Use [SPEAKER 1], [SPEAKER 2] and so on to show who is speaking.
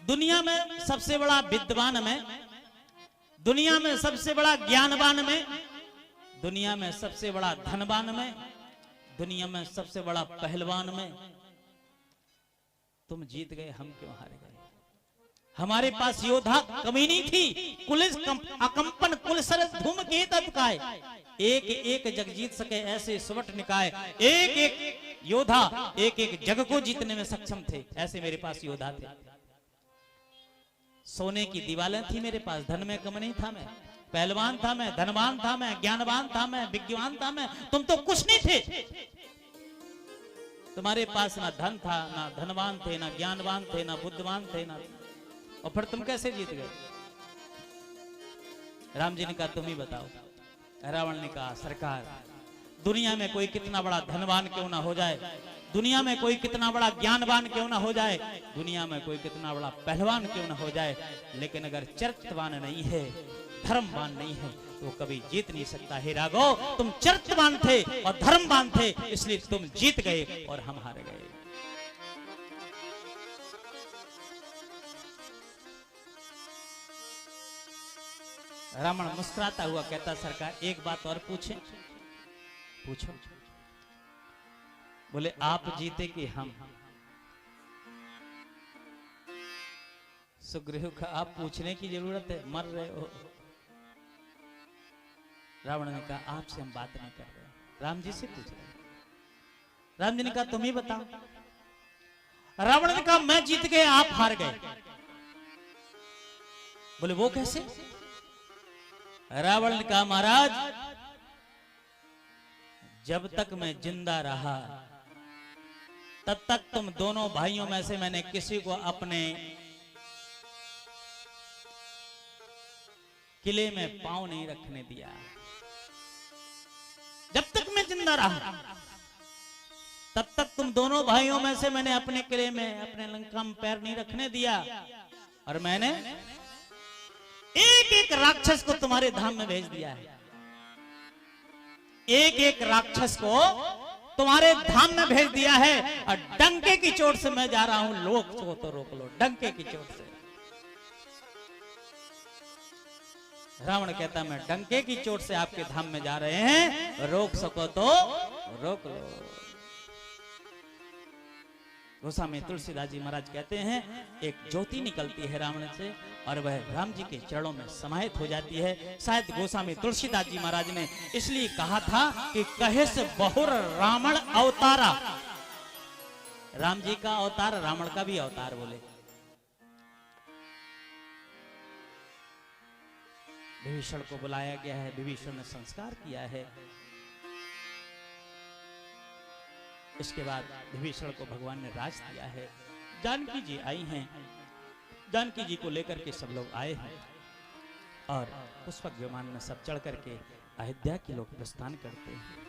[SPEAKER 1] दुनिया में सबसे बड़ा विद्वान में, दुनिया में सबसे बड़ा ज्ञानवान में, दुनिया में सबसे बड़ा धनवान में, दुनिया में सबसे बड़ा पहलवान में तुम जीत गए, हम क्यों हार गए? हमारे पास योद्धा कमी नहीं थी। कुलिस अकंपन कुलसर धूमकेत अतकाय, एक एक जग जीत सके ऐसे सुवट निकाय। एक एक योद्धा एक एक जग को जीतने में सक्षम थे, ऐसे मेरे पास योद्धा थे। सोने की दीवारें थी मेरे पास, धन में कम नहीं था। मैं पहलवान था, मैं धनवान था, मैं ज्ञानवान था, मैं विज्ञान था। मैं तुम तो कुछ नहीं थे। तुम्हारे पास ना धन था, ना धनवान थे, ना ज्ञानवान थे, ना बुद्धिमान थे, ना, और फिर तुम कैसे जीत गए? राम जी ने कहा तुम ही बताओ। रावण ने कहा सरकार, दुनिया में कोई कितना बड़ा धनवान क्यों ना हो जाए, दुनिया में कोई कितना बड़ा ज्ञानवान क्यों ना हो जाए, दुनिया में कोई कितना बड़ा पहलवान क्यों ना हो जाए, लेकिन अगर चरित्रवान नहीं है, धर्मवान नहीं है, तो कभी जीत नहीं सकता। हे राघव, तुम चरित्रवान थे और धर्मवान थे, इसलिए तुम जीत गए और हम हार गए। रावण मुस्कुराता हुआ कहता सरकार एक बात और पूछे? पूछो। बोले आप जीते कि हम? सुग्रीव का आप पूछने की जरूरत है, मर रहे हो। रावण ने कहा आपसे हम बात नहीं कर रहे, राम जी से पूछ रहे। राम जी ने कहा तुम ही बताओ। रावण ने कहा मैं जीत गए, आप हार गए। बोले वो कैसे? रावण ने कहा महाराज, जब तक मैं जिंदा रहा तब तक तुम दोनों भाइयों में से मैंने किसी को अपने किले में पांव नहीं रखने दिया। जब तक मैं जिंदा रहा तब तक तुम दोनों भाइयों में से मैंने अपने किले में, अपने लंका में पैर नहीं रखने दिया। और मैंने एक एक राक्षस को तुम्हारे धाम में भेज दिया है। एक एक राक्षस को तुम्हारे धाम में भेज दिया है, और डंके की चोट से मैं जा रहा हूं। लोग तो रोक लो, डंके की चोट से। रावण कहता मैं डंके की चोट से आपके धाम में जा रहे हैं, रोक सको तो रोक लो। गोस्वामी तुलसीदास जी महाराज कहते हैं एक ज्योति निकलती है रावण से और वह राम जी के चरणों में समाहित हो जाती है। शायद गोस्वामी तुलसीदास जी महाराज ने इसलिए कहा था कि कहे से बहुर रावण अवतारा, राम जी का अवतार रावण का भी अवतार बोले। विभीषण को बुलाया गया है, विभीषण ने संस्कार किया है। इसके बाद विभीषण को भगवान ने राज दिया है। जानकी जी आई हैं, जानकी जी को लेकर के सब लोग आए हैं और पुष्पक विमान में सब चढ़ करके अयोध्या के लोग प्रस्थान करते हैं।